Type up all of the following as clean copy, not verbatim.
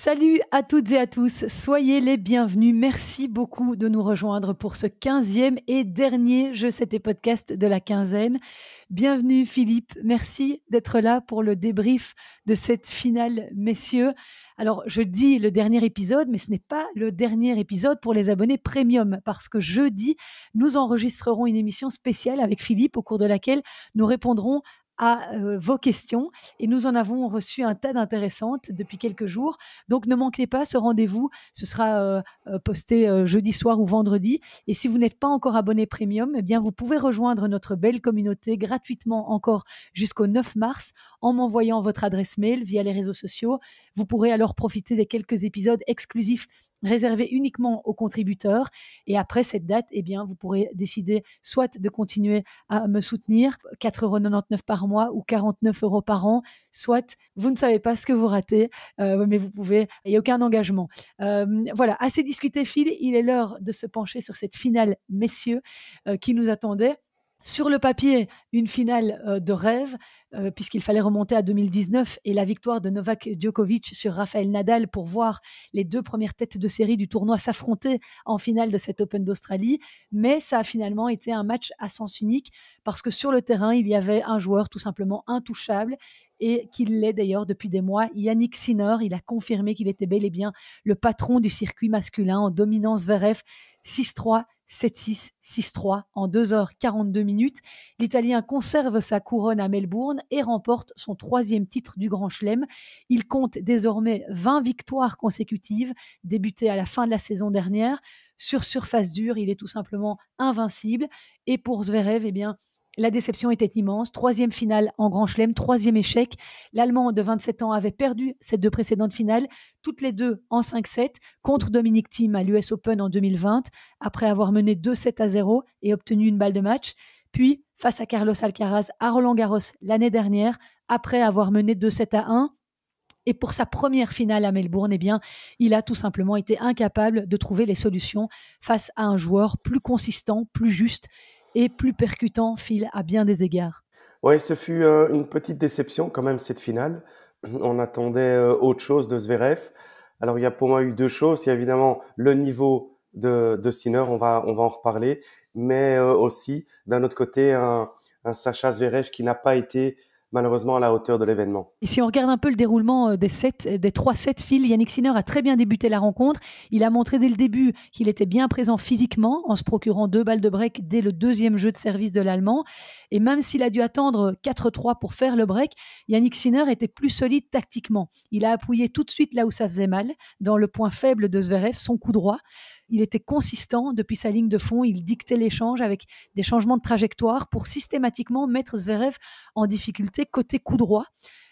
Salut à toutes et à tous, soyez les bienvenus. Merci beaucoup de nous rejoindre pour ce 15e et dernier Je sais tes podcasts de la quinzaine. Bienvenue Philippe, merci d'être là pour le débrief de cette finale, messieurs. Alors, je dis le dernier épisode, mais ce n'est pas le dernier épisode pour les abonnés premium, parce que jeudi, nous enregistrerons une émission spéciale avec Philippe, au cours de laquelle nous répondrons à vos questions. Et nous en avons reçu un tas d'intéressantes depuis quelques jours. Donc, ne manquez pas ce rendez-vous. Ce sera posté jeudi soir ou vendredi. Et si vous n'êtes pas encore abonné premium, eh bien, vous pouvez rejoindre notre belle communauté gratuitement encore jusqu'au 9 mars en m'envoyant votre adresse mail via les réseaux sociaux. Vous pourrez alors profiter des quelques épisodes exclusifs réservés uniquement aux contributeurs. Et après cette date, eh bien, vous pourrez décider soit de continuer à me soutenir, 4,99 € par mois ou 49 € par an, soit vous ne savez pas ce que vous ratez, mais vous pouvez, il n'y a aucun engagement. Voilà, assez discuté, Phil, il est l'heure de se pencher sur cette finale, messieurs, qui nous attendait. Sur le papier, une finale de rêve, puisqu'il fallait remonter à 2019 et la victoire de Novak Djokovic sur Rafael Nadal pour voir les deux premières têtes de série du tournoi s'affronter en finale de cet Open d'Australie. Mais ça a finalement été un match à sens unique parce que sur le terrain, il y avait un joueur tout simplement intouchable et qu'il l'est d'ailleurs depuis des mois, Yannick Sinner. Il a confirmé qu'il était bel et bien le patron du circuit masculin en dominant Zverev 6-3, 7-6, 6-3 en 2h42 minutes. L'Italien conserve sa couronne à Melbourne et remporte son 3e titre du Grand Chelem. Il compte désormais 20 victoires consécutives, débutées à la fin de la saison dernière. Sur surface dure, il est tout simplement invincible. Et pour Zverev, eh bien, la déception était immense. 3e finale en Grand Chelem, 3e échec. L'Allemand de 27 ans avait perdu ces deux précédentes finales, toutes les deux en 5-7, contre Dominic Thiem à l'US Open en 2020, après avoir mené 2-7-0 et obtenu une balle de match. Puis, face à Carlos Alcaraz à Roland-Garros l'année dernière, après avoir mené 2-7-1. Et pour sa première finale à Melbourne, eh bien, il a tout simplement été incapable de trouver les solutions face à un joueur plus consistant, plus juste et plus percutant, Phil, à bien des égards. Oui, ce fut une petite déception quand même cette finale. On attendait autre chose de Zverev. Alors il y a pour moi eu deux choses. Il y a évidemment le niveau de Sinner, on va en reparler, mais aussi d'un autre côté un Sacha Zverev qui n'a pas été malheureusement à la hauteur de l'événement. Et si on regarde un peu le déroulement des 3-7 fils, Yannick Sinner a très bien débuté la rencontre. Il a montré dès le début qu'il était bien présent physiquement en se procurant 2 balles de break dès le 2e jeu de service de l'Allemand. Et même s'il a dû attendre 4-3 pour faire le break, Yannick Sinner était plus solide tactiquement. Il a appuyé tout de suite là où ça faisait mal, dans le point faible de Zverev, son coup droit. Il était consistant depuis sa ligne de fond, il dictait l'échange avec des changements de trajectoire pour systématiquement mettre Zverev en difficulté côté coup droit.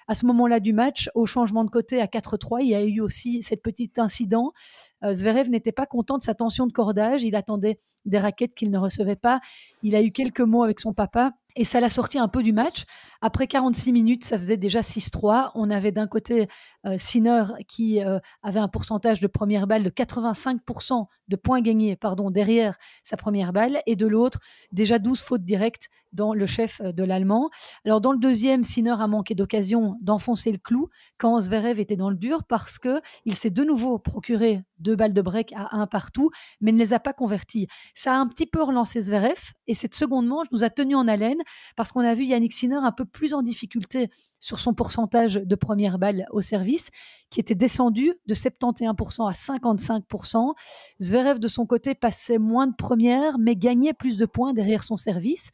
À ce moment-là du match, au changement de côté à 4-3, il y a eu aussi cette petite incident. Zverev n'était pas content de sa tension de cordage, il attendait des raquettes qu'il ne recevait pas. Il a eu quelques mots avec son papa et ça l'a sorti un peu du match. Après 46 minutes, ça faisait déjà 6-3. On avait d'un côté Sinner qui avait un pourcentage de première balle de 85% de points gagnés derrière sa première balle, et de l'autre, déjà 12 fautes directes dans le chef de l'Allemand. Alors dans le deuxième, Sinner a manqué d'occasion d'enfoncer le clou quand Zverev était dans le dur parce qu'il s'est de nouveau procuré 2 balles de break à 1 partout, mais ne les a pas converties. Ça a un petit peu relancé Zverev et cette seconde manche nous a tenu en haleine parce qu'on a vu Yannick Sinner un peu plus en difficulté sur son pourcentage de première balle au service, qui était descendu de 71% à 55%. Zverev, de son côté, passait moins de première, mais gagnait plus de points derrière son service.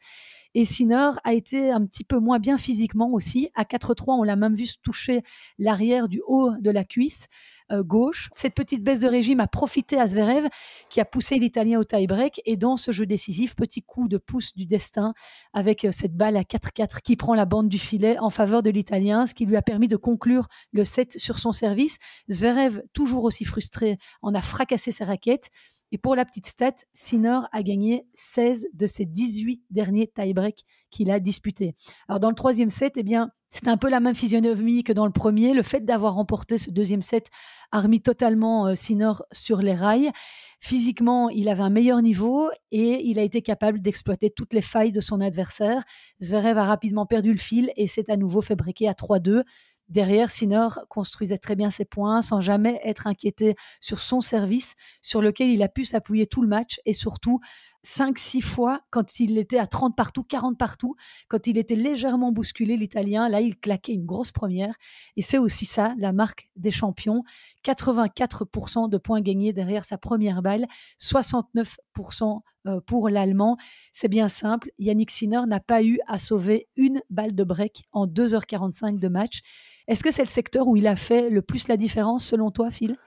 Et Sinner a été un petit peu moins bien physiquement aussi. À 4-3, on l'a même vu se toucher l'arrière du haut de la cuisse gauche. Cette petite baisse de régime a profité à Zverev, qui a poussé l'Italien au tie-break. Et dans ce jeu décisif, petit coup de pouce du destin avec cette balle à 4-4 qui prend la bande du filet en faveur de l'Italien, ce qui lui a permis de conclure le set sur son service. Zverev, toujours aussi frustré, en a fracassé ses raquettes. Et pour la petite stat, Sinner a gagné 16 de ses 18 derniers tie-breaks qu'il a disputés. Alors dans le 3e set, eh bien, c'était un peu la même physionomie que dans le premier. Le fait d'avoir remporté ce 2e set a remis totalement Sinner sur les rails. Physiquement, il avait un meilleur niveau et il a été capable d'exploiter toutes les failles de son adversaire. Zverev a rapidement perdu le fil et s'est à nouveau fait breaker à 3-2. Derrière, Sinner construisait très bien ses points sans jamais être inquiété sur son service, sur lequel il a pu s'appuyer tout le match et surtout 5-6 fois quand il était à 30 partout, 40 partout, quand il était légèrement bousculé, l'Italien, là, il claquait une grosse première. Et c'est aussi ça, la marque des champions. 84% de points gagnés derrière sa première balle, 69% pour l'Allemand. C'est bien simple, Yannick Sinner n'a pas eu à sauver une balle de break en 2h45 de match. Est-ce que c'est le secteur où il a fait le plus la différence selon toi, Phil?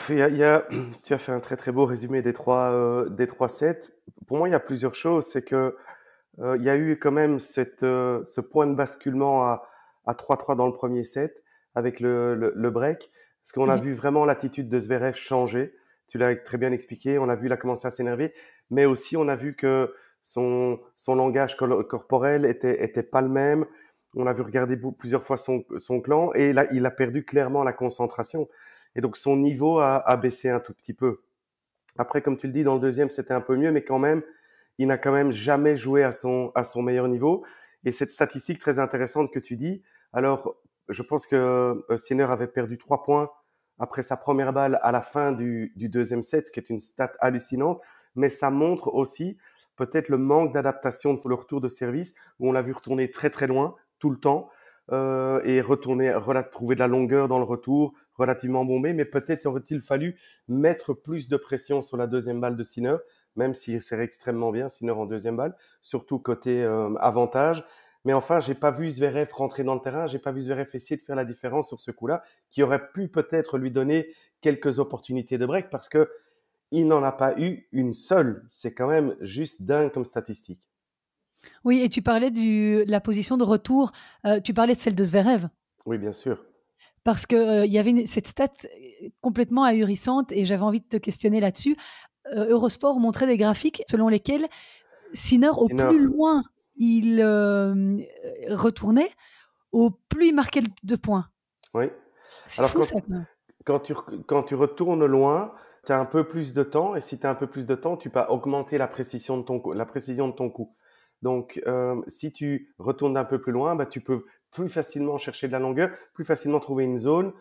Tu as fait un très très beau résumé des trois sets. Pour moi, il y a plusieurs choses. C'est que il y a eu quand même ce point de basculement à 3-3 dans le premier set avec le break. Parce qu'on a Oui, vu vraiment l'attitude de Zverev changer. Tu l'as très bien expliqué. On a vu, il a commencé à s'énerver. Mais aussi, on a vu que son langage corporel était pas le même. On a vu regarder plusieurs fois son clan. Et là, il a perdu clairement la concentration. Et donc, son niveau a baissé un tout petit peu. Après, comme tu le dis, dans le deuxième, c'était un peu mieux. Mais quand même, il n'a quand même jamais joué à son meilleur niveau. Et cette statistique très intéressante que tu dis, alors je pense que Sinner avait perdu 3 points après sa première balle à la fin du deuxième set, ce qui est une stat hallucinante, mais ça montre aussi peut-être le manque d'adaptation de le retour de service, où on l'a vu retourner très très loin tout le temps et trouver de la longueur dans le retour, relativement bombé, mais peut-être aurait-il fallu mettre plus de pression sur la deuxième balle de Sinner, même s'il serait extrêmement bien, Sinner en deuxième balle, surtout côté avantage. Mais enfin, j'ai pas vu Zverev rentrer dans le terrain, j'ai pas vu Zverev essayer de faire la différence sur ce coup-là, qui aurait pu peut-être lui donner quelques opportunités de break, parce que il n'en a pas eu une seule. C'est quand même juste dingue comme statistique. oui, et tu parlais de la position de retour, tu parlais de celle de Zverev. Oui, bien sûr. Parce que, il y avait cette stat complètement ahurissante et j'avais envie de te questionner là-dessus. Eurosport montrait des graphiques selon lesquels Sinner, au Sinner, plus loin il, retournait, au plus il marquait de points. oui. C'est Alors fou ça, quand même. quand tu retournes loin, tu as un peu plus de temps, et si tu as un peu plus de temps, tu peux augmenter la précision de ton coup. Donc, si tu retournes un peu plus loin, bah, tu peux plus facilement chercher de la longueur, plus facilement trouver une zone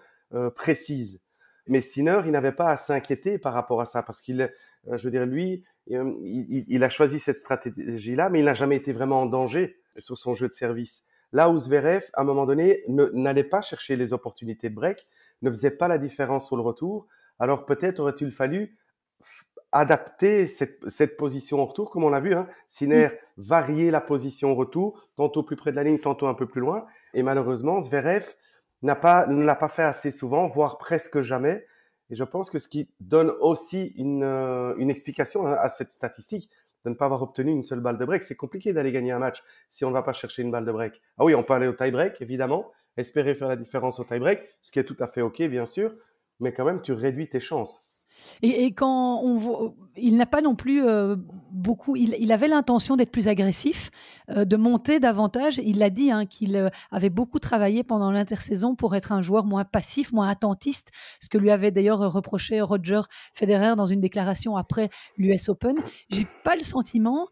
précise. Mais Sinner, il n'avait pas à s'inquiéter par rapport à ça, parce je veux dire, lui, il a choisi cette stratégie-là, mais il n'a jamais été vraiment en danger sur son jeu de service. Là où Zverev, à un moment donné, n'allait pas chercher les opportunités de break, ne faisait pas la différence sur le retour, alors peut-être aurait-il fallu adapter cette position au retour, comme on l'a vu, hein. Mmh. Sinner varier la position au retour, tantôt plus près de la ligne, tantôt un peu plus loin. Et malheureusement, Zverev ne l'a pas fait assez souvent, voire presque jamais. Et je pense que ce qui donne aussi une explication à cette statistique de ne pas avoir obtenu une seule balle de break. C'est compliqué d'aller gagner un match si on ne va pas chercher une balle de break. Ah oui, on peut aller au tie-break, évidemment, espérer faire la différence au tie-break, ce qui est tout à fait OK, bien sûr, mais quand même, tu réduis tes chances. Et quand on voit, il n'a pas non plus, beaucoup il avait l'intention d'être plus agressif, de monter davantage. Il l'a dit, hein, qu'il, avait beaucoup travaillé pendant l'intersaison pour être un joueur moins passif, moins attentiste, ce que lui avait d'ailleurs reproché Roger Federer dans une déclaration après l'US Open. J'ai pas le sentiment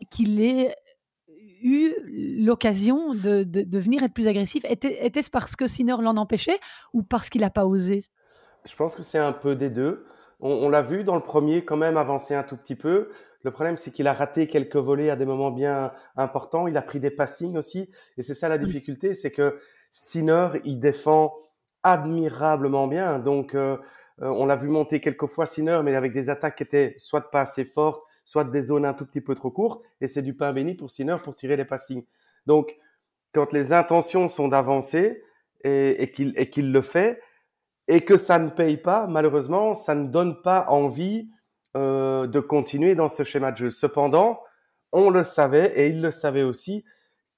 qu'il ait eu l'occasion de devenir être plus agressif. Était-ce parce que Sinner l'en empêchait ou parce qu'il a pas osé? Je pense que c'est un peu des deux. On l'a vu dans le premier quand même avancer un tout petit peu. Le problème, c'est qu'il a raté quelques volets à des moments bien importants. Il a pris des passings aussi. Et c'est ça la Mmh. difficulté, c'est que Sinner, il défend admirablement bien. Donc, on l'a vu monter quelques fois Sinner, mais avec des attaques qui étaient soit pas assez fortes, soit des zones un tout petit peu trop courtes. Et c'est du pain béni pour Sinner pour tirer les passings. Donc, quand les intentions sont d'avancer et qu'il le fait, et que ça ne paye pas, malheureusement, ça ne donne pas envie de continuer dans ce schéma de jeu. Cependant, on le savait, et il le savait aussi,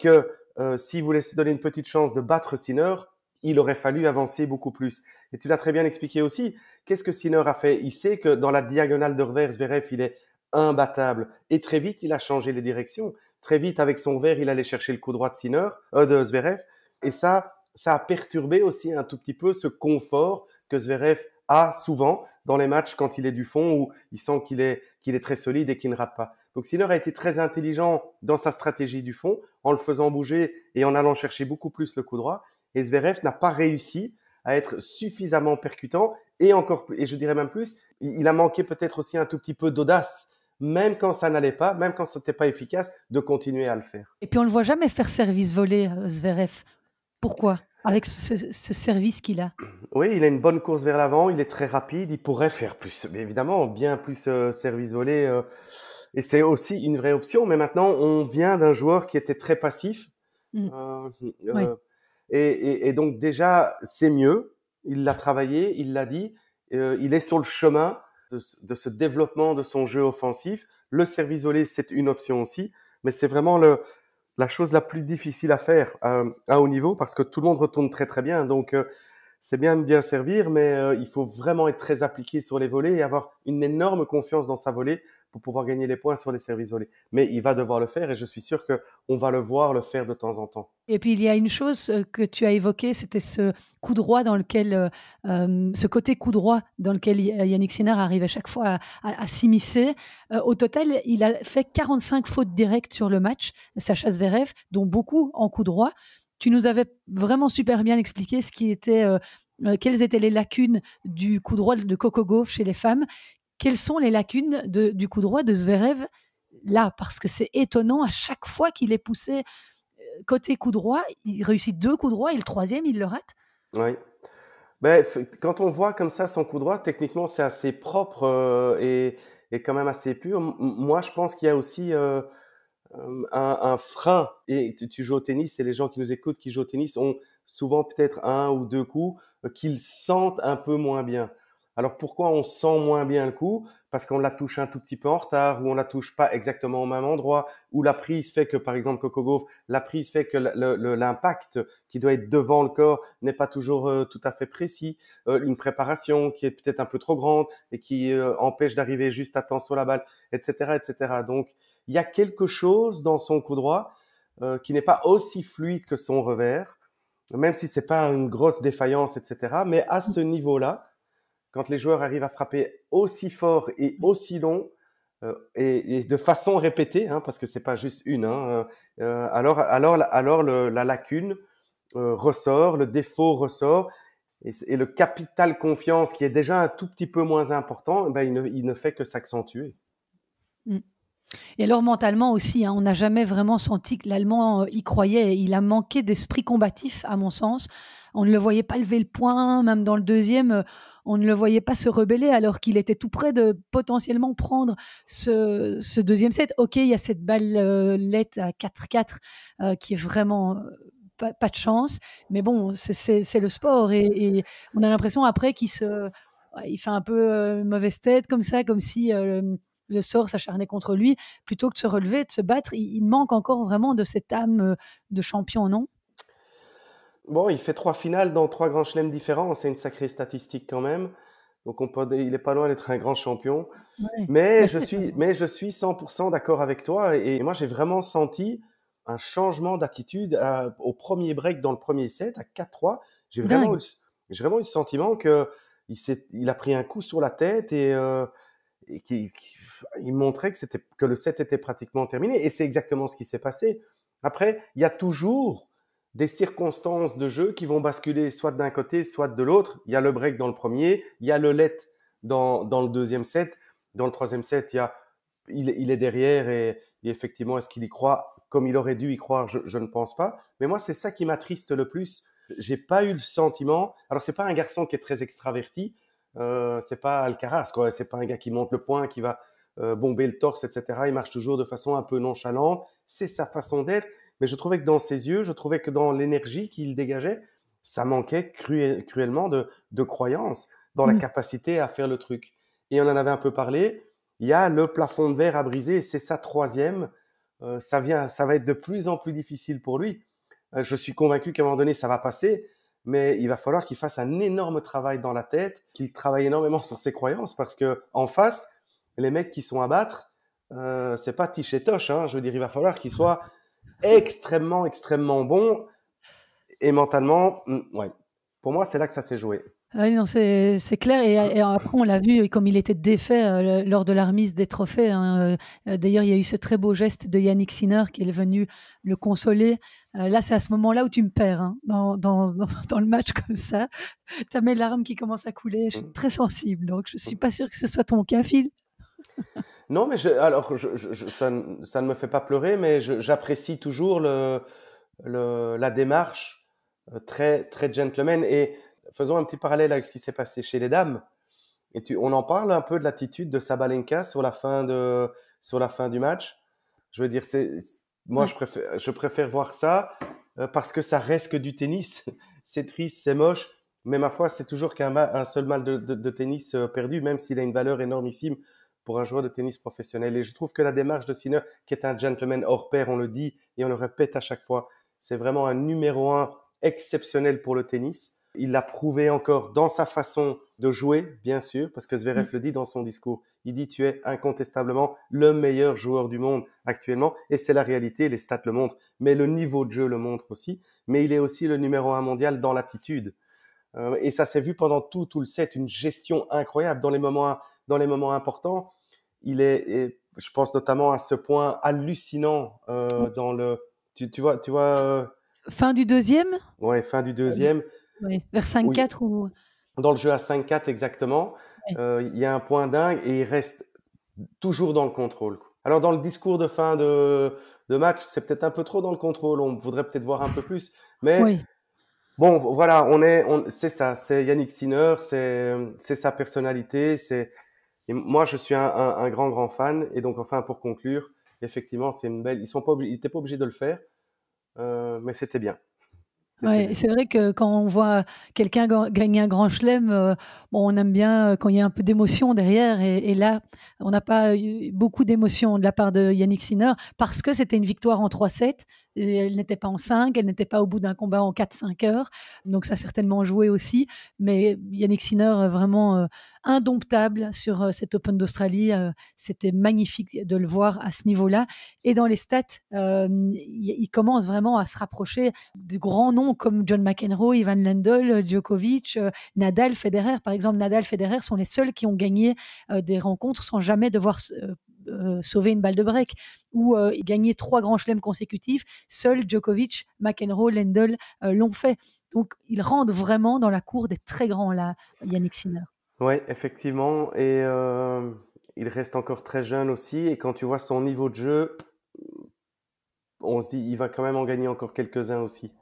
que s'il voulait se donner une petite chance de battre Sinner, il aurait fallu avancer beaucoup plus. Et tu l'as très bien expliqué aussi. Qu'est-ce que Sinner a fait? Il sait que dans la diagonale de revers, Zverev, il est imbattable. Et très vite, il a changé les directions. Très vite, avec son verre, il allait chercher le coup droit de Zverev. Et ça a perturbé aussi un tout petit peu ce confort que Zverev a souvent dans les matchs quand il est du fond, où il sent qu'il est très solide et qu'il ne rate pas. Donc Sinner a été très intelligent dans sa stratégie du fond, en le faisant bouger et en allant chercher beaucoup plus le coup droit. Et Zverev n'a pas réussi à être suffisamment percutant et je dirais même plus, il a manqué peut-être aussi un tout petit peu d'audace, même quand ça n'allait pas, même quand c'était pas efficace, de continuer à le faire. Et puis on le voit jamais faire service volé, Zverev. Pourquoi? Avec ce service qu'il a. Oui, il a une bonne course vers l'avant, il est très rapide, il pourrait faire plus, mais évidemment, bien plus service volé. Et c'est aussi une vraie option. Mais maintenant, on vient d'un joueur qui était très passif. Mm. euh, Oui. euh, et donc déjà, c'est mieux. Il l'a travaillé, il l'a dit. Il est sur le chemin de ce développement de son jeu offensif. Le service volé, c'est une option aussi, mais c'est vraiment la chose la plus difficile à faire à haut niveau parce que tout le monde retourne très très bien. Donc c'est bien de bien servir, mais il faut vraiment être très appliqué sur les volets et avoir une énorme confiance dans sa volée pour pouvoir gagner les points sur les services volés. Mais il va devoir le faire et je suis sûr qu'on va le voir le faire de temps en temps. Et puis il y a une chose que tu as évoquée, c'était ce coup droit dans lequel, ce côté coup droit dans lequel Yannick Sinner arrive à chaque fois à s'immiscer. Au total, il a fait 45 fautes directes sur le match, Sacha Zverev, dont beaucoup en coup droit. Tu nous avais vraiment super bien expliqué quelles étaient les lacunes du coup droit de Coco Gauff chez les femmes. Quelles sont les lacunes du coup droit de Zverev là? Parce que c'est étonnant, à chaque fois qu'il est poussé côté coup droit, il réussit 2 coups droits et le troisième, il le rate. Oui. Ben, quand on voit comme ça son coup droit, techniquement, c'est assez propre et quand même assez pur. Moi, je pense qu'il y a aussi un frein. Et tu joues au tennis et les gens qui nous écoutent qui jouent au tennis ont souvent peut-être un ou deux coups qu'ils sentent un peu moins bien. Alors pourquoi on sent moins bien le coup? Parce qu'on la touche un tout petit peu en retard, ou on la touche pas exactement au même endroit, ou la prise fait que, par exemple, Coco Gauff, la prise fait que l'impact qui doit être devant le corps n'est pas toujours tout à fait précis, une préparation qui est peut-être un peu trop grande et qui empêche d'arriver juste à temps sur la balle, etc., etc. Donc, il y a quelque chose dans son coup droit qui n'est pas aussi fluide que son revers, même si c'est pas une grosse défaillance, etc. Mais à ce niveau-là, quand les joueurs arrivent à frapper aussi fort et aussi long, et de façon répétée, hein, parce que c'est pas juste une, hein, alors la lacune ressort, le défaut ressort, et le capital confiance qui est déjà un tout petit peu moins important, eh ben, il ne fait que s'accentuer. Mm. Et alors mentalement aussi, hein, on n'a jamais vraiment senti que l'Allemand y croyait. Il a manqué d'esprit combatif, à mon sens. On ne le voyait pas lever le poing, même dans le deuxième, on ne le voyait pas se rebeller alors qu'il était tout près de potentiellement prendre ce deuxième set. Ok, il y a cette balle lette à 4-4 qui est vraiment pas de chance, mais bon, c'est le sport et on a l'impression après il fait un peu mauvaise tête comme ça, comme si le sort s'acharnait contre lui, plutôt que de se relever, de se battre. Il manque encore vraiment de cette âme de champion, non? Bon, il fait 3 finales dans 3 grands chelems différents, c'est une sacrée statistique quand même. Donc il est pas loin d'être un grand champion. Ouais. Mais je suis 100% d'accord avec toi. Et moi, j'ai vraiment senti un changement d'attitude au premier break dans le premier set, à 4-3. Dingue. J'ai vraiment eu le sentiment que il a pris un coup sur la tête et il montrait que le set était pratiquement terminé. Et c'est exactement ce qui s'est passé. Après, il y a toujours des circonstances de jeu qui vont basculer soit d'un côté, soit de l'autre. Il y a le break dans le premier, il y a le let dans le deuxième set. Dans le troisième set, il est derrière et effectivement, est-ce qu'il y croit comme il aurait dû y croire? Je ne pense pas. Mais moi, c'est ça qui m'attriste le plus. J'ai pas eu le sentiment. Alors, c'est pas un garçon qui est très extraverti. C'est pas Alcaraz, quoi. C'est pas un gars qui monte le poing, qui va bomber le torse, etc. Il marche toujours de façon un peu nonchalante. C'est sa façon d'être. Mais je trouvais que dans ses yeux, je trouvais que dans l'énergie qu'il dégageait, ça manquait cruellement de croyance dans la Mm. capacité à faire le truc. Et on en avait un peu parlé. Il y a le plafond de verre à briser, c'est sa troisième. Ça va être de plus en plus difficile pour lui. Je suis convaincu qu'à un moment donné, ça va passer, mais il va falloir qu'il fasse un énorme travail dans la tête, qu'il travaille énormément sur ses croyances, parce que en face, les mecs qui sont à battre, c'est pas Tiche et Toche, hein. Je veux dire, il va falloir qu'il soit extrêmement, extrêmement bon et mentalement, ouais. Pour moi, c'est là que ça s'est joué. Oui, non, c'est clair. Et après, on l'a vu comme il était défait lors de la remise des trophées, hein. D'ailleurs, il y a eu ce très beau geste de Yannick Sinner qui est venu le consoler Là, c'est à ce moment-là où tu me perds, hein, dans le match comme ça. Tu as mes larmes qui commencent à couler. Je suis Mmh. très sensible, donc je ne suis Mmh. pas sûre que ce soit ton cas, Phil. Non, mais alors, ça ne me fait pas pleurer, mais j'apprécie toujours la démarche très, très gentleman. Et faisons un petit parallèle avec ce qui s'est passé chez les dames. On en parle un peu de l'attitude de Sabalenka sur la fin du match. Je veux dire, moi, Ouais, je préfère voir ça parce que ça reste que du tennis. C'est triste, c'est moche, mais ma foi, c'est toujours un seul mal de tennis perdu, même s'il a une valeur énormissime pour un joueur de tennis professionnel. Et je trouve que la démarche de Sinner, qui est un gentleman hors pair, on le dit et on le répète à chaque fois, c'est vraiment un numéro un exceptionnel pour le tennis. Il l'a prouvé encore dans sa façon de jouer, bien sûr, parce que mmh, Zverev le dit dans son discours. Il dit, tu es incontestablement le meilleur joueur du monde actuellement. Et c'est la réalité, les stats le montrent. Mais le niveau de jeu le montre aussi. Mais il est aussi le numéro un mondial dans l'attitude. Et ça s'est vu pendant tout le set, une gestion incroyable dans les moments importants. Et je pense notamment à ce point hallucinant oui. tu vois, Fin du deuxième, ouais, fin du deuxième, ouais, vers où 5-4 ou dans le jeu à 5-4 exactement, ouais, il y a un point dingue et il reste toujours dans le contrôle. Alors dans le discours de fin de match, c'est peut-être un peu trop dans le contrôle, on voudrait peut-être voir un peu plus, mais oui. bon, voilà, c'est ça, c'est Yannick Sinner, c'est sa personnalité, et moi je suis un grand fan, et donc enfin pour conclure, effectivement c'est une belle, ils étaient pas obligés de le faire, mais c'était Ouais, bien. c'est vrai que quand on voit quelqu'un gagner un grand chelem, bon, on aime bien quand il y a un peu d'émotion derrière et là, on n'a pas eu beaucoup d'émotion de la part de Yannick Sinner parce que c'était une victoire en 3-7 et elle n'était pas en 5, elle n'était pas au bout d'un combat en 4-5 heures, donc ça a certainement joué aussi. Mais Yannick Sinner, vraiment, indomptable sur, cet Open d'Australie, c'était magnifique de le voir à ce niveau-là et dans les stats, il commence vraiment à se rapprocher de grands noms comme John McEnroe, Ivan Lendl, Djokovic, Nadal, Federer. Par exemple, Nadal, Federer sont les seuls qui ont gagné des rencontres sans jamais devoir sauver une balle de break ou gagner 3 grands chelems consécutifs. Seuls Djokovic, McEnroe, Lendl l'ont fait. Donc, ils rentrent vraiment dans la cour des très grands là, Yannick Sinner. Ouais, effectivement, et il reste encore très jeune aussi, et quand tu vois son niveau de jeu, on se dit il va quand même en gagner encore quelques-uns aussi.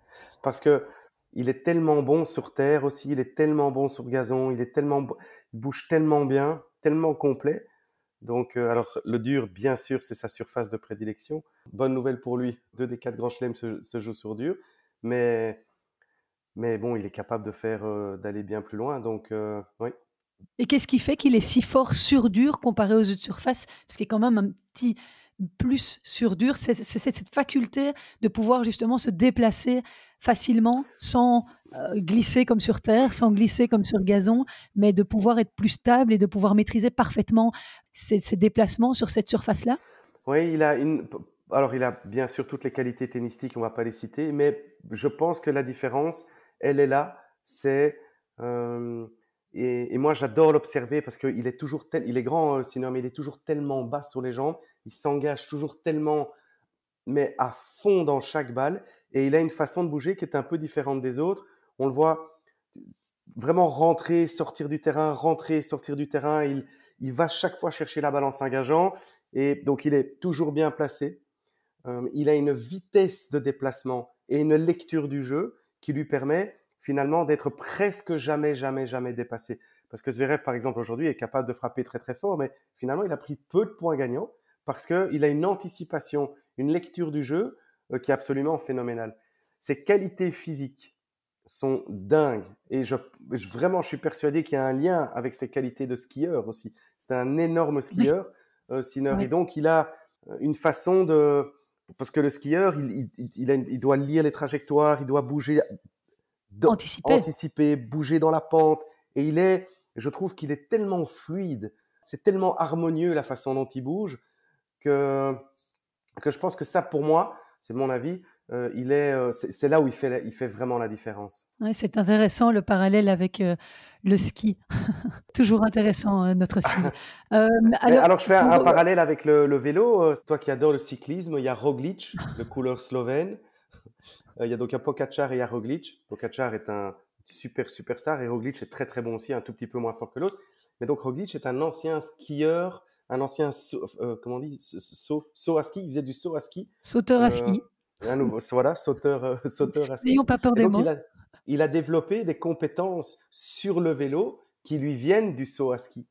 Parce que il est tellement bon sur terre aussi, il est tellement bon sur gazon, il bouge tellement bien, tellement complet. Donc, alors le dur, bien sûr, c'est sa surface de prédilection. Bonne nouvelle pour lui, 2 des 4 grands chelems se jouent sur dur, mais bon, il est capable d'aller bien plus loin. Donc, oui. Et qu'est-ce qui fait qu'il est si fort sur dur comparé aux autres surfaces? Parce qu'il y a quand même un petit plus sur dur, c'est cette faculté de pouvoir justement se déplacer facilement sans, glisser comme sur terre, sans glisser comme sur gazon, mais de pouvoir être plus stable et de pouvoir maîtriser parfaitement ces déplacements sur cette surface-là? Oui, alors il a bien sûr toutes les qualités tennistiques, on va pas les citer, mais je pense que la différence, elle est là. Et moi j'adore l'observer parce qu'il est il est grand, Sinner, mais il est toujours tellement bas sur les jambes, il s'engage toujours tellement, mais à fond dans chaque balle, et il a une façon de bouger qui est un peu différente des autres. On le voit vraiment rentrer, sortir du terrain, rentrer, sortir du terrain. Il va chaque fois chercher la balle en s'engageant, et donc il est toujours bien placé. Il a une vitesse de déplacement et une lecture du jeu qui lui permet finalement d'être presque jamais dépassé. Parce que Zverev, par exemple, aujourd'hui, est capable de frapper très très fort, mais finalement, il a pris peu de points gagnants parce qu'il a une anticipation, une lecture du jeu qui est absolument phénoménale. Ses qualités physiques sont dingues, et vraiment, je suis persuadé qu'il y a un lien avec ses qualités de skieur aussi. C'est un énorme Oui, skieur, Sinner, et oui, donc il a une façon parce que le skieur, il doit lire les trajectoires, il doit bouger, anticiper. anticiper, bouger dans la pente. Et je trouve qu'il est tellement fluide, c'est tellement harmonieux la façon dont il bouge que, que je pense que ça, pour moi, c'est mon avis, c'est là où il fait vraiment la différence. Ouais, c'est intéressant le parallèle avec, le ski. Toujours intéressant, notre fil. Mais Alors alors, je fais un pour, parallèle avec le vélo. Toi qui adore le cyclisme, il y a Roglic, le coureur slovène. Il y a donc un Pogačar et il y a Roglic. Pogačar est un superstar et Roglic est très très bon aussi, un tout petit peu moins fort que l'autre. Mais donc Roglic est un ancien skieur, un ancien comment on dit, saut à ski. Il faisait du saut à ski. Sauteur à Euh, ski. un nouveau, voilà, sauteur à ski. N'ayons pas peur Et des donc mots. il a développé des compétences sur le vélo qui lui viennent du saut à ski.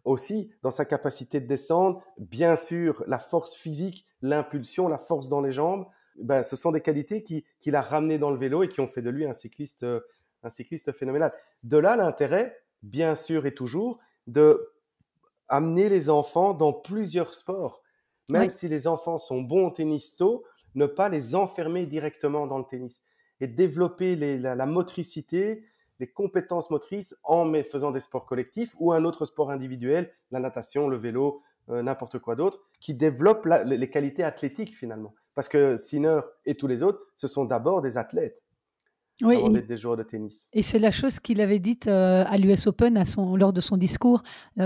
Aussi, dans sa capacité de descendre, bien sûr, la force physique, l'impulsion, la force dans les jambes, ben, ce sont des qualités qu'il a ramenées dans le vélo et qui ont fait de lui un cycliste phénoménal. De là, l'intérêt, bien sûr et toujours, de amener les enfants dans plusieurs sports. Même Oui, si les enfants sont bons au tennis tôt, ne pas les enfermer directement dans le tennis et développer la motricité, les compétences motrices en faisant des sports collectifs ou un autre sport individuel, la natation, le vélo, n'importe quoi d'autre, qui développe les qualités athlétiques finalement. Parce que Sinner et tous les autres, ce sont d'abord des athlètes avant oui. d'être des joueurs de tennis. Et c'est la chose qu'il avait dite à l'US Open lors de son discours,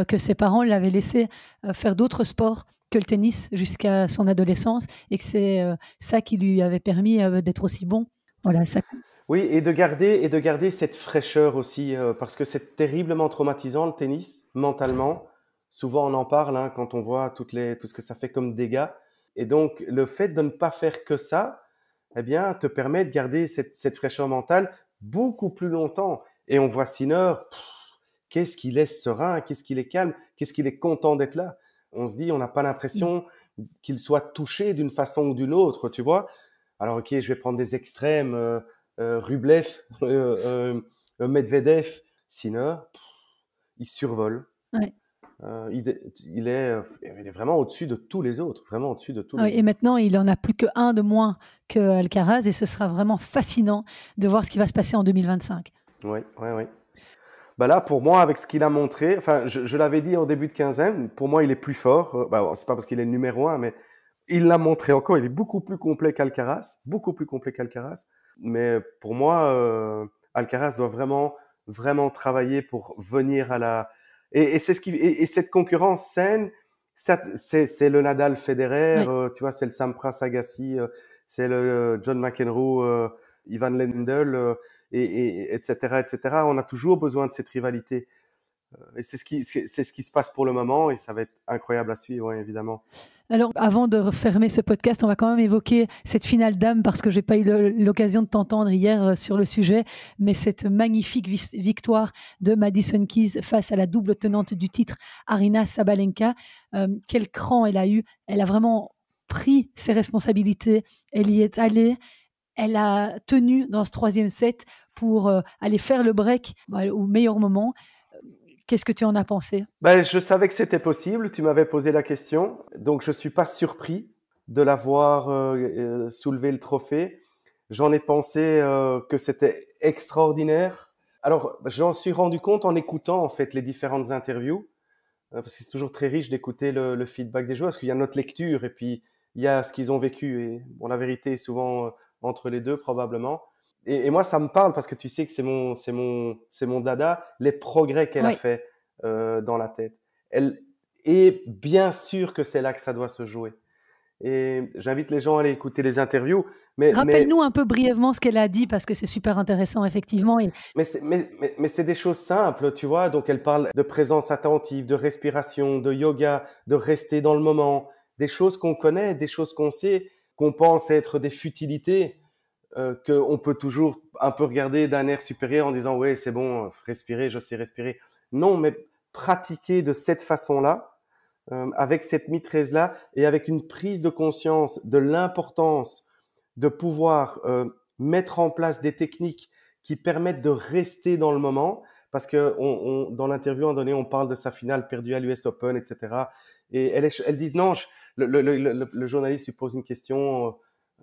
que ses parents l'avaient laissé faire d'autres sports que le tennis jusqu'à son adolescence et que c'est ça qui lui avait permis d'être aussi bon. Voilà, ça. Oui, et de garder cette fraîcheur aussi, parce que c'est terriblement traumatisant le tennis, mentalement. Souvent on en parle hein, quand on voit tout ce que ça fait comme dégâts. Et donc le fait de ne pas faire que ça, eh bien, te permet de garder cette fraîcheur mentale beaucoup plus longtemps. Et on voit Sinner, qu'est-ce qu'il est serein, qu'est-ce qu'il est calme, qu'est-ce qu'il est content d'être là. On se dit, on n'a pas l'impression qu'il soit touché d'une façon ou d'une autre, tu vois. Alors, ok, je vais prendre des extrêmes. Rublev, Medvedev, Sinner, il survole. Ouais. Il est vraiment au-dessus de tous les autres, vraiment au-dessus de tous Ah oui, les et autres. maintenant, il en a plus qu'un de moins que Alcaraz et ce sera vraiment fascinant de voir ce qui va se passer en 2025. Oui, oui, oui. Bah là, pour moi, avec ce qu'il a montré, enfin, je l'avais dit au début de quinzaine, pour moi, il est plus fort. Bah, bon, c'est pas parce qu'il est le numéro un, mais il l'a montré encore. Il est beaucoup plus complet qu'Alcaraz, beaucoup plus complet qu'Alcaraz. Mais pour moi, Alcaraz doit vraiment, vraiment travailler pour venir à la. Et c'est et cette concurrence saine, c'est le Nadal Federer, Oui. tu vois, c'est le Sampras Agassi, c'est le John McEnroe, Ivan Lendl. Etc., etc. On a toujours besoin de cette rivalité. Et c'est ce qui se passe pour le moment et ça va être incroyable à suivre, ouais, évidemment. Alors, avant de refermer ce podcast, on va quand même évoquer cette finale d'âme parce que j'ai pas eu l'occasion de t'entendre hier sur le sujet, mais cette magnifique victoire de Madison Keys face à la double tenante du titre, Aryna Sabalenka. Quel cran elle a eu. Elle a vraiment pris ses responsabilités. Elle y est allée. Elle a tenu dans ce troisième set pour aller faire le break au meilleur moment. Qu'est-ce que tu en as pensé? Ben, je savais que c'était possible, tu m'avais posé la question, donc je suis pas surpris de l'avoir soulevé le trophée. J'en ai pensé que c'était extraordinaire. Alors, j'en suis rendu compte en écoutant en fait les différentes interviews, parce que c'est toujours très riche d'écouter le feedback des joueurs, parce qu'il y a notre lecture et puis il y a ce qu'ils ont vécu. Et bon, la vérité est souvent entre les deux probablement. Et moi, ça me parle parce que tu sais que c'est mon dada, les progrès qu'elle a Oui. fait dans la tête. Elle, et bien sûr que c'est là que ça doit se jouer. Et j'invite les gens à aller écouter les interviews, mais Rappelle-nous un peu brièvement ce qu'elle a dit parce que c'est super intéressant effectivement. Et Mais c'est des choses simples, tu vois. Donc, elle parle de présence attentive, de respiration, de yoga, de rester dans le moment, des choses qu'on connaît, des choses qu'on sait, qu'on pense être des futilités, qu'on peut toujours un peu regarder d'un air supérieur en disant, ouais, c'est bon, respirer, je sais respirer. Non, mais pratiquer de cette façon-là, avec cette maîtrise-là et avec une prise de conscience de l'importance de pouvoir mettre en place des techniques qui permettent de rester dans le moment. Parce que dans l'interview, à un donné, on parle de sa finale perdue à l'US Open, etc. Et elle dit non, le journaliste lui pose une question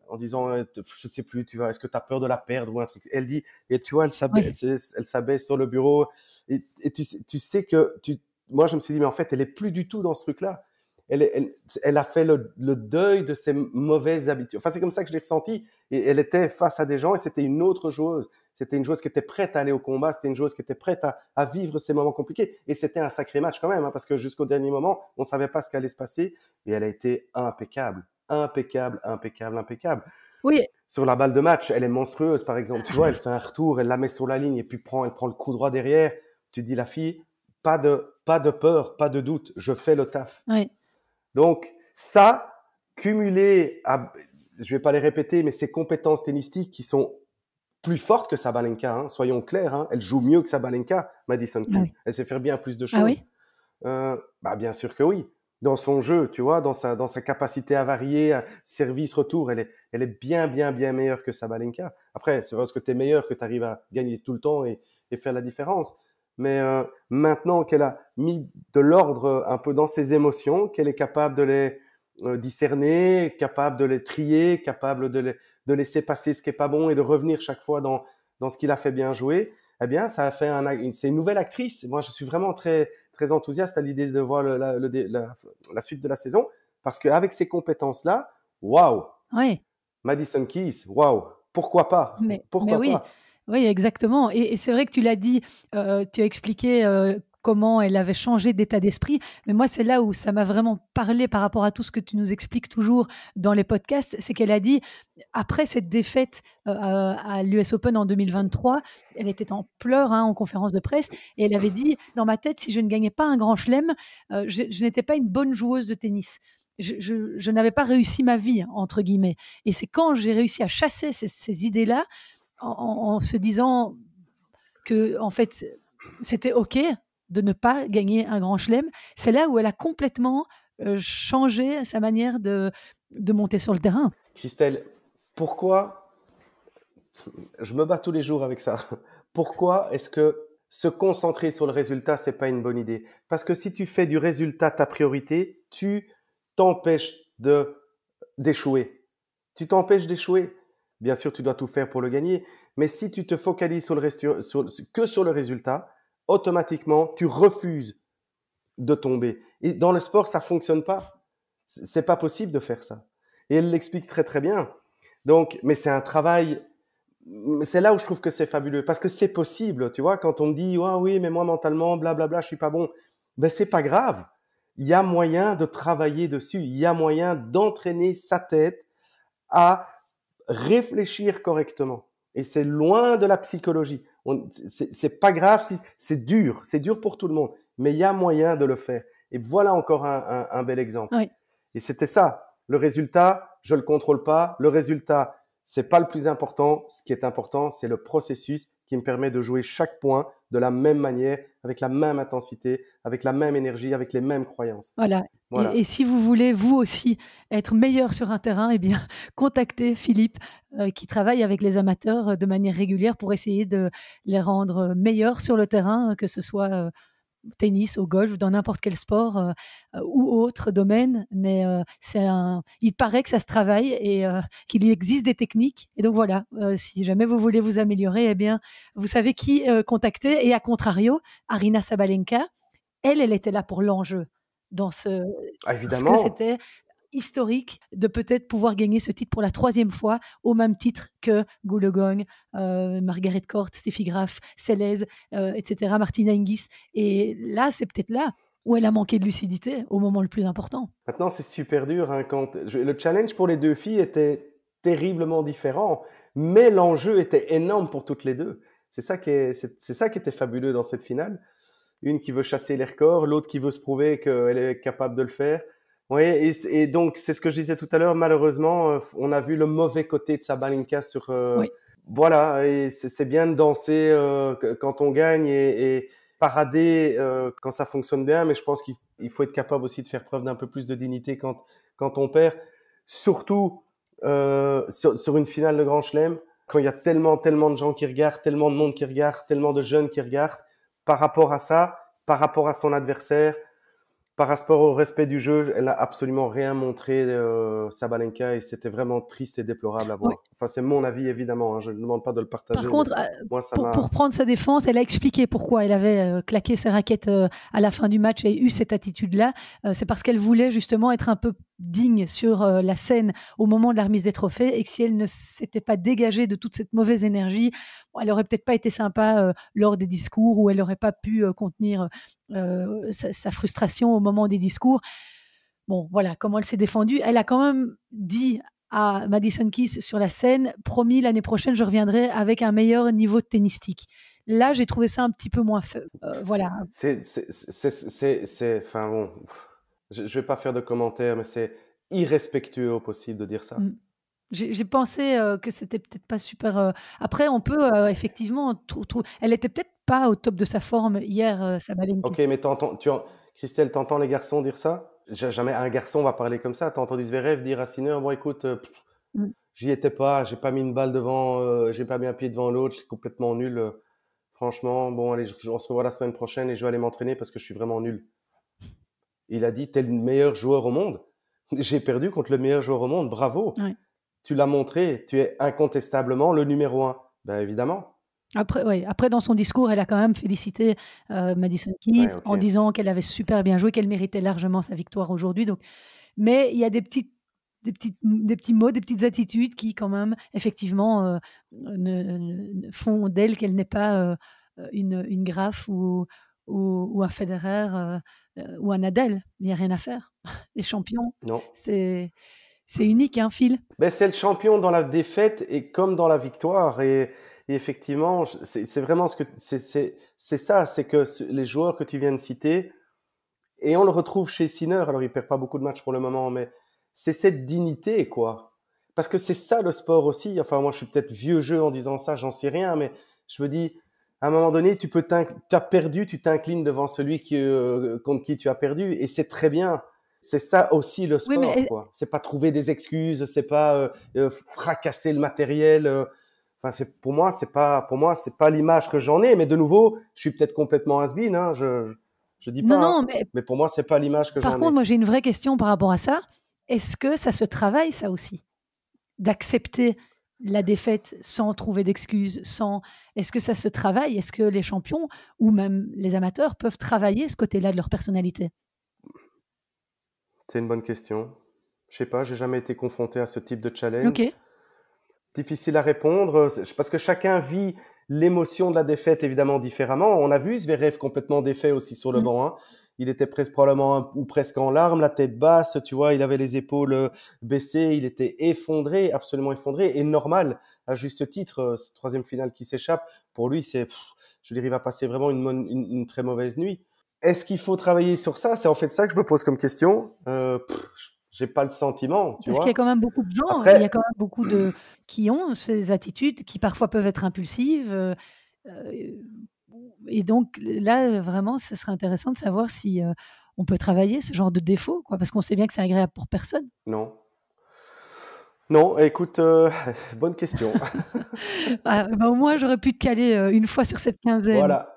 en disant, je ne sais plus, tu vois, est-ce que tu as peur de la perdre ou un truc. Elle dit, et tu vois, oui. elle s'abaisse sur le bureau. Et tu sais que moi, je me suis dit, mais en fait, elle est plus du tout dans ce truc-là. Elle a fait le deuil de ses mauvaises habitudes. Enfin, c'est comme ça que je l'ai ressenti. Et elle était face à des gens et c'était une autre joueuse. C'était une joueuse qui était prête à aller au combat. C'était une joueuse qui était prête à vivre ces moments compliqués. Et c'était un sacré match quand même, hein, parce que jusqu'au dernier moment, on savait pas ce qui allait se passer. Et elle a été impeccable, impeccable, impeccable, impeccable. Oui, Sur la balle de match, elle est monstrueuse, par exemple. Tu vois, elle fait un retour, elle la met sur la ligne et puis elle prend le coup droit derrière. Tu dis, la fille, pas de peur, pas de doute, je fais le taf. Oui. Donc, ça, cumulé à, je vais pas les répéter, mais ces compétences tennistiques qui sont plus fortes que Sabalenka, hein, soyons clairs, hein, elle joue mieux que Sabalenka, Madison Keys. Oui. Elle sait faire bien plus de Ah choses. oui? Bien sûr que oui. Dans son jeu, tu vois, dans sa capacité à varier, service, retour, elle est bien meilleure que Sabalenka. Après, c'est parce que tu es meilleur que tu arrives à gagner tout le temps et faire la différence. Mais maintenant qu'elle a mis de l'ordre un peu dans ses émotions, qu'elle est capable de les discerner, capable de les trier, capable de laisser passer ce qui est pas bon et de revenir chaque fois dans ce qu'il a fait bien jouer, eh bien, ça a fait c'est une nouvelle actrice. Moi, je suis vraiment très enthousiaste à l'idée de voir la suite de la saison, parce qu'avec ces compétences-là, waouh, Oui. Madison Keys, waouh, pourquoi pas, Mais pourquoi oui, pas. oui, exactement. Et c'est vrai que tu l'as dit, tu as expliqué comment elle avait changé d'état d'esprit. Mais moi, c'est là où ça m'a vraiment parlé par rapport à tout ce que tu nous expliques toujours dans les podcasts. C'est qu'elle a dit, après cette défaite à l'US Open en 2023, elle était en pleurs en conférence de presse. Et elle avait dit, dans ma tête, si je ne gagnais pas un grand chelem, je n'étais pas une bonne joueuse de tennis. Je n'avais pas réussi ma vie, entre guillemets. Et c'est quand j'ai réussi à chasser ces idées-là, en se disant que en fait c'était ok de ne pas gagner un grand chelem, c'est là où elle a complètement changé sa manière de monter sur le terrain. Christelle, pourquoi, je me bats tous les jours avec ça, pourquoi est-ce que se concentrer sur le résultat, c'est pas une bonne idée? Parce que si tu fais du résultat ta priorité, tu t'empêches d'échouer. Tu t'empêches d'échouer. Bien sûr, tu dois tout faire pour le gagner, mais si tu te focalises que sur le résultat, automatiquement, tu refuses de tomber. Et dans le sport, ça fonctionne pas. C'est pas possible de faire ça. Et elle l'explique très très bien. Donc, mais c'est un travail. C'est là où je trouve que c'est fabuleux, parce que c'est possible, tu vois. Quand on me dit, ah oui, mais moi mentalement, blablabla, je suis pas bon. Ben c'est pas grave. Il y a moyen de travailler dessus. Il y a moyen d'entraîner sa tête à réfléchir correctement. Et c'est loin de la psychologie. C'est pas grave si c'est dur pour tout le monde, mais il y a moyen de le faire. Et voilà encore un bel exemple. Oui. Et c'était ça. Le résultat, je le contrôle pas. Le résultat, c'est pas le plus important. Ce qui est important, c'est le processus qui me permet de jouer chaque point de la même manière, avec la même intensité, avec la même énergie, avec les mêmes croyances. Voilà. Voilà. Et si vous voulez, vous aussi, être meilleur sur un terrain, eh bien, contactez Philippe, qui travaille avec les amateurs de manière régulière pour essayer de les rendre meilleurs sur le terrain, que ce soit tennis, au golf, dans n'importe quel sport ou autre domaine. Mais il paraît que ça se travaille et qu'il existe des techniques. Et donc voilà, si jamais vous voulez vous améliorer, eh bien, vous savez qui contacter. Et à contrario, Aryna Sabalenka, elle était là pour l'enjeu parce que Évidemment. c'était historique de peut-être pouvoir gagner ce titre pour la 3e fois, au même titre que Goolagong, Margaret Court, Steffi Graf, Selez, etc., Martina Hingis. Et là, c'est peut-être là où elle a manqué de lucidité au moment le plus important. Maintenant, c'est super dur. Le challenge pour les deux filles était terriblement différent, mais l'enjeu était énorme pour toutes les deux. C'est ça qui était fabuleux dans cette finale. Une qui veut chasser les records, l'autre qui veut se prouver qu'elle est capable de le faire. Oui, et donc c'est ce que je disais tout à l'heure. Malheureusement, on a vu le mauvais côté de Sabalenka sur. Oui. Voilà, et c'est bien de danser quand on gagne et parader quand ça fonctionne bien, mais je pense qu'il faut être capable aussi de faire preuve d'un peu plus de dignité quand on perd, surtout sur une finale de Grand Chelem, quand il y a tellement de gens qui regardent, tellement de monde qui regarde, tellement de jeunes qui regardent, par rapport à ça, par rapport à son adversaire, par rapport au respect du jeu, elle a absolument rien montré, Sabalenka, et c'était vraiment triste et déplorable à Oui. voir. Enfin, c'est mon avis, évidemment, hein, je ne demande pas de le partager. Par contre, moi, ça pour prendre sa défense, elle a expliqué pourquoi elle avait claqué ses raquettes à la fin du match et eu cette attitude-là. C'est parce qu'elle voulait justement être un peu digne sur la scène au moment de la remise des trophées, et que si elle ne s'était pas dégagée de toute cette mauvaise énergie, elle aurait peut-être pas été sympa lors des discours, ou elle n'aurait pas pu contenir sa frustration au moment des discours. Bon, voilà comment elle s'est défendue. Elle a quand même dit à Madison Keys sur la scène, promis, l'année prochaine, je reviendrai avec un meilleur niveau de tennistique. Là, j'ai trouvé ça un petit peu moins feu. Voilà. Enfin bon, je vais pas faire de commentaires, mais c'est irrespectueux au possible de dire ça. J'ai pensé que c'était peut-être pas super. Après, on peut effectivement. Elle était peut-être pas au top de sa forme hier, Sabalenka. Ok, mais Christelle, t'entends les garçons dire ça? Jamais un garçon va parler comme ça. T'as entendu Zverev dire à Sinner, bon écoute, Mm. j'y étais pas, j'ai pas mis une balle devant, j'ai pas mis un pied devant l'autre, je suis complètement nul. Franchement, bon allez, on se revoit la semaine prochaine et je vais aller m'entraîner parce que je suis vraiment nul. Il a dit, t'es le meilleur joueur au monde. J'ai perdu contre le meilleur joueur au monde, bravo. Ouais. Tu l'as montré, tu es incontestablement le numéro 1. Ben évidemment. Après, dans son discours, elle a quand même félicité Madison Keys Ouais, ok. en disant qu'elle avait super bien joué, qu'elle méritait largement sa victoire aujourd'hui. Donc, mais il y a des petits mots, des petites attitudes qui, quand même, effectivement, font d'elle qu'elle n'est pas une Graf ou un Federer ou un Nadal. Il n'y a rien à faire. Les champions, Non. c'est unique, hein, Phil? Ben, c'est le champion dans la défaite et comme dans la victoire. Et effectivement, c'est vraiment ce que c'est ça, c'est que les joueurs que tu viens de citer, et on le retrouve chez Sinner. Alors il perd pas beaucoup de matchs pour le moment, mais c'est cette dignité, quoi. Parce que c'est ça le sport aussi. Enfin, moi, je suis peut-être vieux jeu en disant ça, j'en sais rien, mais je me dis, à un moment donné, t'as perdu, tu t'inclines devant celui contre qui tu as perdu, et c'est très bien. C'est ça aussi le sport, Oui, mais quoi. C'est pas trouver des excuses, c'est pas fracasser le matériel. Enfin, pour moi, c'est pas l'image que j'en ai. Mais de nouveau, je suis peut-être complètement has-been, hein, je dis pas. non, Hein, mais pour moi, c'est pas l'image que j'en ai. Par contre, moi, j'ai une vraie question par rapport à ça. Est-ce que ça se travaille, ça aussi, d'accepter la défaite sans trouver d'excuses, Est-ce que ça se travaille? Est-ce que les champions ou même les amateurs peuvent travailler ce côté-là de leur personnalité? C'est une bonne question. Je sais pas, j'ai jamais été confronté à ce type de challenge. Ok. Difficile à répondre, parce que chacun vit l'émotion de la défaite évidemment différemment. On a vu Zverev complètement défait aussi sur le banc. Hein. Il était probablement ou presque en larmes, la tête basse, tu vois, il avait les épaules baissées, il était effondré, absolument effondré, et normal, à juste titre, cette troisième finale qui s'échappe, pour lui, je veux dire, il va passer vraiment une très mauvaise nuit. Est-ce qu'il faut travailler sur ça? C'est en fait ça que je me pose comme question. J'ai pas le sentiment, tu Parce vois. qu'il y a quand même beaucoup de gens, Après, il y a quand même beaucoup qui ont ces attitudes qui parfois peuvent être impulsives. Et donc là, vraiment, ce serait intéressant de savoir si on peut travailler ce genre de défaut, quoi, parce qu'on sait bien que c'est agréable pour personne. Non. Non, écoute, bonne question. Au moins, j'aurais pu te caler une fois sur cette quinzaine. Voilà.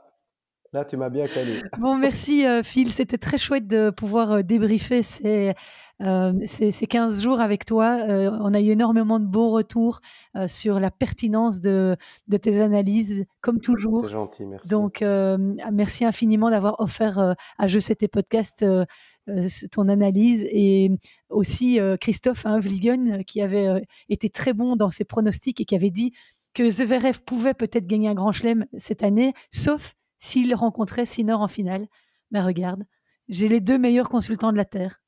Là, tu m'as bien calé. Bon, merci Phil, c'était très chouette de pouvoir débriefer ces 15 jours avec toi. On a eu énormément de beaux retours sur la pertinence de tes analyses, comme toujours. C'est gentil, merci. Donc, merci infiniment d'avoir offert à Je sais tes podcasts ton analyse, et aussi Christophe Vliegen qui avait été très bon dans ses pronostics et qui avait dit que Zverev pouvait peut-être gagner un grand chelem cette année, sauf s'il rencontrait Sinner en finale. Mais regarde, j'ai les deux meilleurs consultants de la Terre.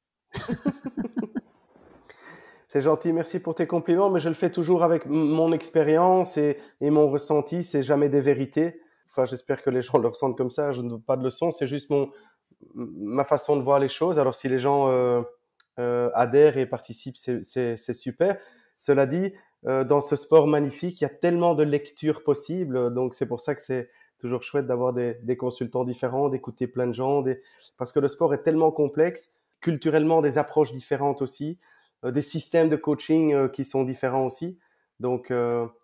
C'est gentil, merci pour tes compliments, mais je le fais toujours avec mon expérience et mon ressenti, c'est jamais des vérités. Enfin, j'espère que les gens le ressentent comme ça, je ne veux pas de leçon, c'est juste ma façon de voir les choses. Alors si les gens adhèrent et participent, c'est super. Cela dit, dans ce sport magnifique, il y a tellement de lectures possibles, donc c'est pour ça que c'est toujours chouette d'avoir des consultants différents, d'écouter plein de gens, parce que le sport est tellement complexe, culturellement des approches différentes aussi, des systèmes de coaching qui sont différents aussi. Donc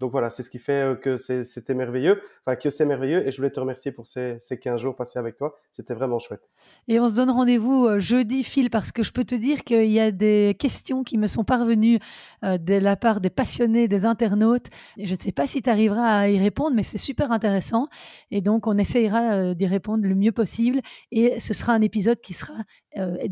voilà, c'est ce qui fait que c'était merveilleux, enfin que c'est merveilleux, et je voulais te remercier pour ces 15 jours passés avec toi, c'était vraiment chouette. Et on se donne rendez-vous jeudi, Phil, parce que je peux te dire qu'il y a des questions qui me sont parvenues de la part des passionnés, des internautes. Et je ne sais pas si tu arriveras à y répondre, mais c'est super intéressant. Et donc, on essayera d'y répondre le mieux possible. Et ce sera un épisode qui sera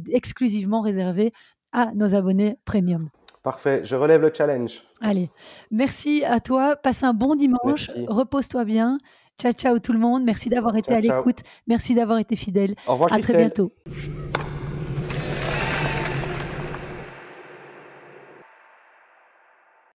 exclusivement réservé à nos abonnés premium. Parfait, je relève le challenge. Allez, merci à toi, passe un bon dimanche, repose-toi bien. Ciao, ciao tout le monde, merci d'avoir été à l'écoute, merci d'avoir été fidèle. Au revoir, à Christelle. très bientôt.